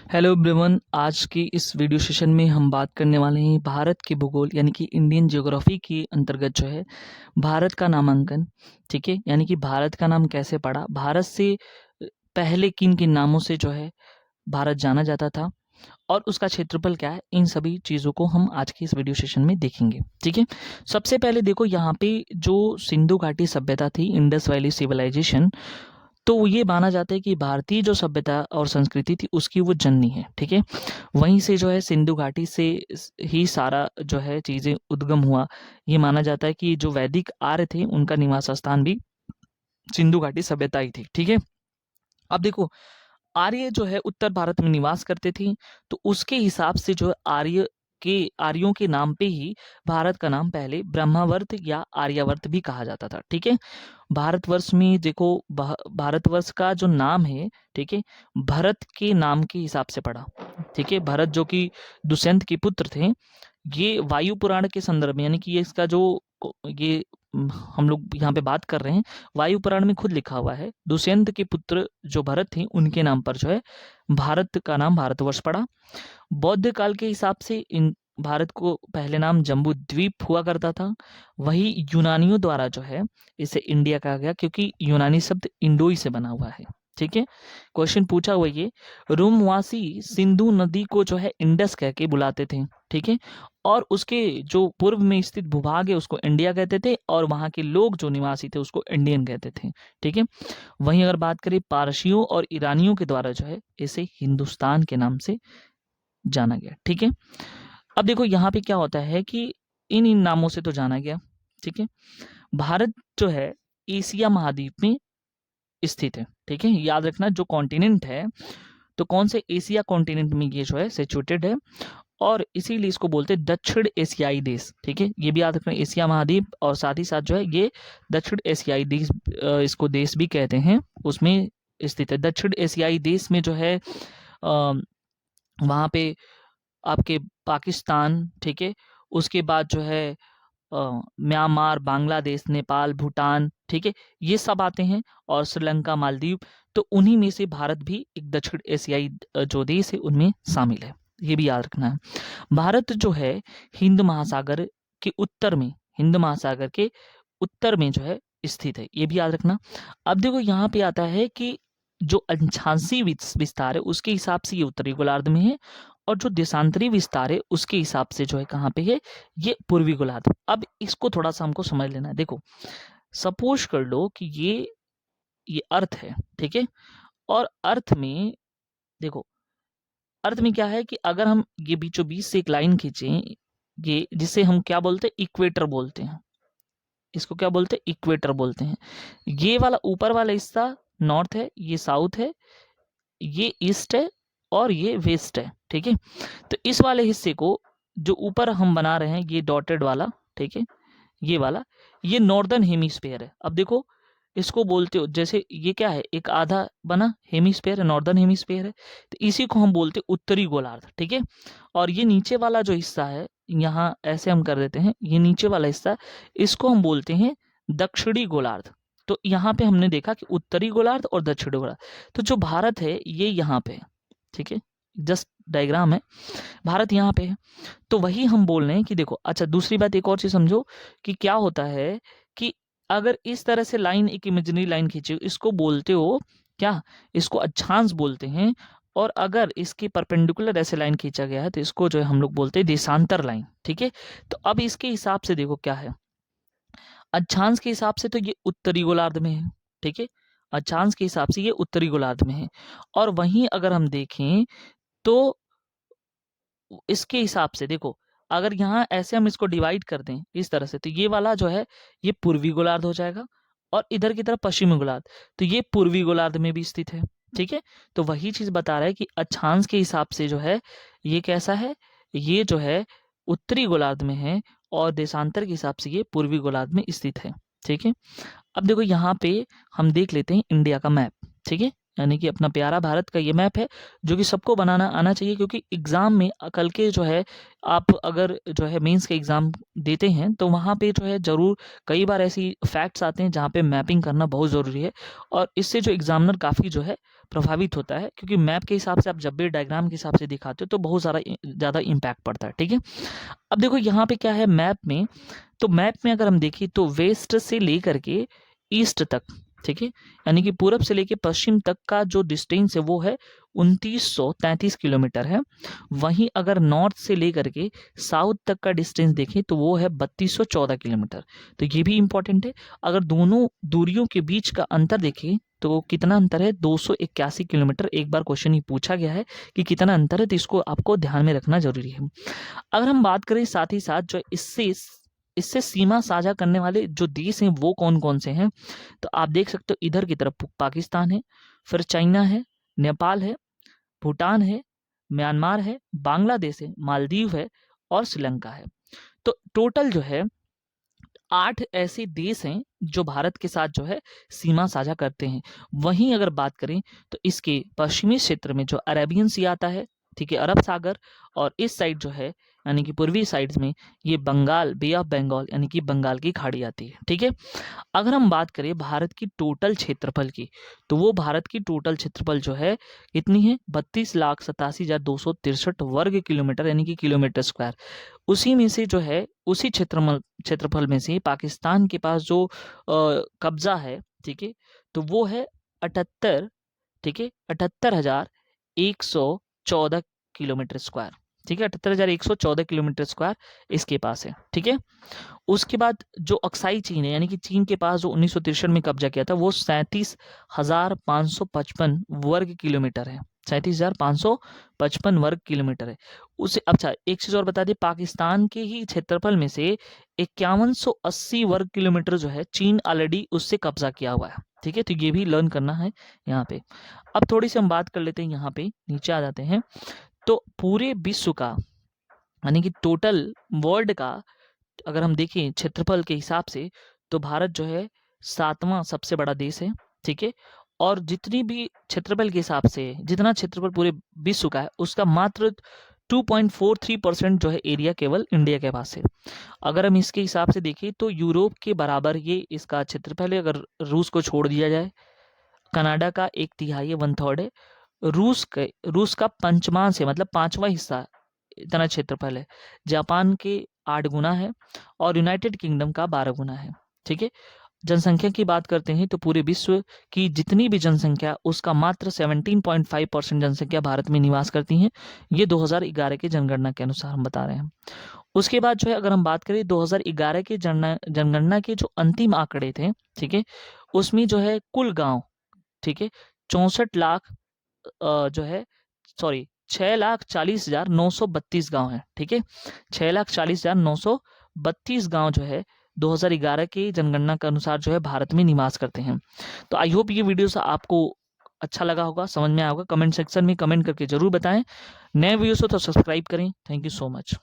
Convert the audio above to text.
Hello everyone. आज की इस वीडियो सेशन में हम बात करने वाले हैं भारत के भूगोल यानी कि इंडियन ज्योग्राफी के अंतर्गत जो है भारत का नामांकन। ठीक है, यानी कि भारत का नाम कैसे पड़ा, भारत से पहले किन किन नामों से जो है भारत जाना जाता था और उसका क्षेत्रफल क्या है, इन सभी चीज़ों को हम आज की इस वीडियो सेशन में देखेंगे। ठीक है, सबसे पहले देखो यहाँ पे जो सिंधु घाटी सभ्यता थी, इंडस वैली सिविलाइजेशन, तो ये माना जाता है कि भारतीय जो सभ्यता और संस्कृति थी उसकी वो जननी है। ठीक है, वहीं से जो है सिंधु घाटी से ही सारा जो है चीज़ें उद्गम हुआ। ये माना जाता है कि जो वैदिक आर्य थे उनका निवास स्थान भी सिंधु घाटी सभ्यता ही थी। ठीक है, अब देखो आर्य जो है उत्तर भारत में निवास करते थे, तो उसके हिसाब से जो है आर्यों के नाम पे ही भारत का नाम पहले ब्रह्मावर्त या आर्यावर्त भी कहा जाता था। ठीक है, भारतवर्ष में देखो भारतवर्ष का जो नाम है, ठीक है, भरत के नाम के हिसाब से पड़ा। ठीक है, भरत जो कि दुष्यंत के पुत्र थे, ये वायु पुराण के संदर्भ में, यानी कि ये इसका जो ये हम लोग यहाँ पे बात कर रहे हैं, वायु पुराण में खुद लिखा हुआ है दुष्यंत के पुत्र जो भरत थे उनके नाम पर जो है भारत का नाम भारतवर्ष पड़ा। बौद्ध काल के हिसाब से इन भारत को पहले नाम जम्बू द्वीप हुआ करता था। वही यूनानियों द्वारा जो है इसे इंडिया कहा गया, क्योंकि यूनानी शब्द इंडोई से बना हुआ है। ठीक है, क्वेश्चन पूछा हुआ ये, रोमवासी सिंधु नदी को जो है इंडस कह के बुलाते थे। ठीक है, और उसके जो पूर्व में स्थित भूभाग है उसको इंडिया कहते थे, और वहाँ के लोग जो निवासी थे उसको इंडियन कहते थे। ठीक है, वहीं अगर बात करें पारसियों और ईरानियों के द्वारा जो है इसे हिंदुस्तान के नाम से जाना गया। ठीक है, अब देखो यहाँ पे क्या होता है कि इन इन नामों से तो जाना गया। ठीक है, भारत जो है एशिया महाद्वीप में स्थित है। ठीक है, याद रखना जो कॉन्टिनेंट है, तो कौन से एशिया कॉन्टिनेंट में ये जो है सिचुएटेड है, और इसीलिए इसको बोलते हैं दक्षिण एशियाई देश। ठीक है, ये भी याद रखना, एशिया महाद्वीप और साथ ही साथ जो है ये दक्षिण एशियाई देश, इसको देश भी कहते हैं, उसमें स्थित है। दक्षिण एशियाई देश में जो है वहाँ पे आपके पाकिस्तान, ठीक है, उसके बाद जो है म्यांमार, बांग्लादेश, नेपाल, भूटान, ठीक है, ये सब आते हैं, और श्रीलंका, मालदीव, तो उन्हीं में से भारत भी एक दक्षिण एशियाई जो देश है उनमें शामिल है। ये भी याद रखना है। भारत जो है हिंद महासागर के उत्तर में, हिंद महासागर के उत्तर में जो है स्थित है, ये भी याद रखना। अब देखो यहाँ पे आता है कि जो अक्षांशीय विस्तार है उसके हिसाब से ये उत्तरी गोलार्ध में है, और जो देशांतरी विस्तार है उसके हिसाब से जो है कहाँ पे है, ये पूर्वी गोलार्ध। अब इसको थोड़ा सा हमको समझ लेना है। देखो सपोज कर लो कि ये अर्थ है, ठीक है, और अर्थ में देखो, अर्थ में क्या है कि अगर हम ये बीचों बीच से एक लाइन खींचें, ये जिसे हम क्या बोलते हैं, इक्वेटर बोलते हैं, इसको क्या बोलते हैं, इक्वेटर बोलते हैं। ये वाला ऊपर वाला हिस्सा नॉर्थ है, ये साउथ है, ये ईस्ट है, और ये वेस्ट है। ठीक है, तो इस वाले हिस्से को जो ऊपर हम बना रहे हैं ये डॉटेड वाला, ठीक है, ये वाला, ये नॉर्दर्न हेमिस्फेयर है। अब देखो इसको बोलते हो, जैसे ये क्या है, एक आधा बना हेमिस्फेयर है, नॉर्दर्न हेमिस्फेयर है, तो इसी को हम बोलते हैं उत्तरी गोलार्ध। ठीक है, और ये नीचे वाला जो हिस्सा है, यहाँ ऐसे हम कर देते हैं, ये नीचे वाला हिस्सा, इसको हम बोलते हैं दक्षिणी गोलार्ध। तो यहाँ पे हमने देखा कि उत्तरी गोलार्ध और दक्षिणी गोलार्ध, तो जो भारत है ये यहाँ पे है। ठीक है, जस्ट डायग्राम है, भारत यहाँ पे है, तो वही हम बोल रहे हैं कि देखो, अच्छा दूसरी बात एक और चीज समझो कि क्या होता है कि अगर इस तरह से लाइन, एक इमेजिनरी लाइन खींचे, इसको बोलते हो क्या, इसको अक्षांश बोलते हैं, और अगर इसके परपेंडिकुलर ऐसे लाइन खींचा गया है तो इसको जो है हम लोग बोलते हैं देशांतर लाइन। ठीक है, तो अब इसके हिसाब से देखो क्या है, अक्षांश के हिसाब से तो ये उत्तरी गोलार्ध में है। ठीक है, अक्षांश के हिसाब से ये उत्तरी गोलार्ध में है, और वहीं अगर हम देखें तो इसके हिसाब से देखो, अगर यहाँ ऐसे हम इसको डिवाइड कर दें इस तरह से, तो ये वाला जो है ये पूर्वी गोलार्ध हो जाएगा, और इधर की तरफ पश्चिमी गोलार्ध, तो ये पूर्वी गोलार्ध में भी स्थित है। ठीक है, तो वही चीज बता रहा है कि अक्षांश के हिसाब से जो है ये कैसा है, ये जो है उत्तरी गोलार्ध में है, और देशांतर के हिसाब से ये पूर्वी गोलार्ध में स्थित है। ठीक है, अब देखो यहाँ पे हम देख लेते हैं इंडिया का मैप। ठीक है, यानी कि अपना प्यारा भारत का ये मैप है जो कि सबको बनाना आना चाहिए, क्योंकि एग्ज़ाम में कल के जो है आप अगर जो है मेंस के एग्ज़ाम देते हैं तो वहाँ पे जो है ज़रूर कई बार ऐसी फैक्ट्स आते हैं जहाँ पे मैपिंग करना बहुत ज़रूरी है, और इससे जो एग्ज़ामिनर काफ़ी जो है प्रभावित होता है, क्योंकि मैप के हिसाब से आप जब भी डायग्राम के हिसाब से दिखाते हो तो बहुत सारा ज़्यादा इम्पैक्ट पड़ता है। ठीक है, अब देखो यहाँ पे क्या है मैप में, तो मैप में अगर हम देखें तो वेस्ट से लेकर के ईस्ट तक, ठीक है, यानी कि पूरब से लेकर पश्चिम तक का जो डिस्टेंस है वो है 2933 किलोमीटर है। वहीं अगर नॉर्थ से लेकर के साउथ तक का डिस्टेंस देखें तो वो है 3214 किलोमीटर। तो ये भी इंपॉर्टेंट है। अगर दोनों दूरियों के बीच का अंतर देखें तो कितना अंतर है, 281 किलोमीटर। एक बार क्वेश्चन ही पूछा गया है कि कितना अंतर है, तो इसको आपको ध्यान में रखना जरूरी है। अगर हम बात करें साथ ही साथ जो इससे सीमा साझा करने वाले जो देश हैं वो कौन कौन से हैं, तो आप देख सकते हो इधर की तरफ पाकिस्तान है, फिर चाइना है, नेपाल है, भूटान है, म्यांमार है, बांग्लादेश है, मालदीव है और श्रीलंका है। तो टोटल जो है 8 ऐसे देश हैं जो भारत के साथ जो है सीमा साझा करते हैं। वहीं अगर बात करें तो इसके पश्चिमी क्षेत्र में जो अरेबियन सी आता है, ठीक है, अरब सागर, और इस साइड जो है यानी कि पूर्वी साइड्स में ये बंगाल, बे ऑफ बंगाल यानी कि बंगाल की खाड़ी आती है। ठीक है, अगर हम बात करें भारत की टोटल क्षेत्रफल की, तो वो भारत की टोटल क्षेत्रफल जो है कितनी है, 32,87,263 वर्ग किलोमीटर यानी कि किलोमीटर स्क्वायर। उसी में से जो है उसी क्षेत्रफल में से पाकिस्तान के पास जो कब्जा है, ठीक है, तो वो है 78, ठीक है, 78,114 किलोमीटर स्क्वायर। ठीक है, 78,114 किलोमीटर स्क्वायर इसके पास है। ठीक है, उसके बाद जो अक्साई चीन है यानी कि चीन के पास जो 1963 में कब्जा किया था वो 37,555 वर्ग किलोमीटर है। 37,555 वर्ग किलोमीटर है। उसे अच्छा एक चीज और बता दें, पाकिस्तान के ही क्षेत्रफल में से 5180 वर्ग किलोमीटर जो है चीन ऑलरेडी उससे कब्जा किया हुआ है। ठीक है, तो ये भी लर्न करना है यहाँ पे। अब थोड़ी सी हम बात कर लेते हैं, यहाँ पे नीचे आ जाते हैं। तो पूरे विश्व का यानी कि टोटल वर्ल्ड का अगर हम देखें क्षेत्रफल के हिसाब से तो भारत जो है 7वां सबसे बड़ा देश है। ठीक है, और जितनी भी क्षेत्रफल के हिसाब से जितना क्षेत्रफल पूरे विश्व का है उसका मात्र 2.43% जो है एरिया केवल इंडिया के पास है। अगर हम इसके हिसाब से देखें तो यूरोप के बराबर ये इसका क्षेत्रफल है, अगर रूस को छोड़ दिया जाए। कनाडा का 1/3 है, 1/3 है। रूस का पंचमांश है, मतलब 5वां हिस्सा इतना क्षेत्रफल है। जापान के 8 गुना है और यूनाइटेड किंगडम का 12 गुना है। ठीक है, जनसंख्या की बात करते हैं तो पूरे विश्व की जितनी भी जनसंख्या उसका मात्र 17.5% जनसंख्या भारत में निवास करती है। ये 2011 के जनगणना के अनुसार हम बता रहे हैं। उसके बाद जो है अगर हम बात करें 2011 के जनगणना के जो अंतिम आंकड़े थे, ठीक है, उसमें जो है कुल गांव, ठीक है, 64 लाख जो है सॉरी 6,40,932 गांव है। ठीक है, 6,40,932 गांव जो है 2011 के जनगणना के अनुसार जो है भारत में निवास करते हैं। तो आई होप ये वीडियो से आपको अच्छा लगा होगा, समझ में आया होगा। कमेंट सेक्शन में कमेंट करके जरूर बताएं। नए वीडियो हो तो सब्सक्राइब करें। Thank you so much.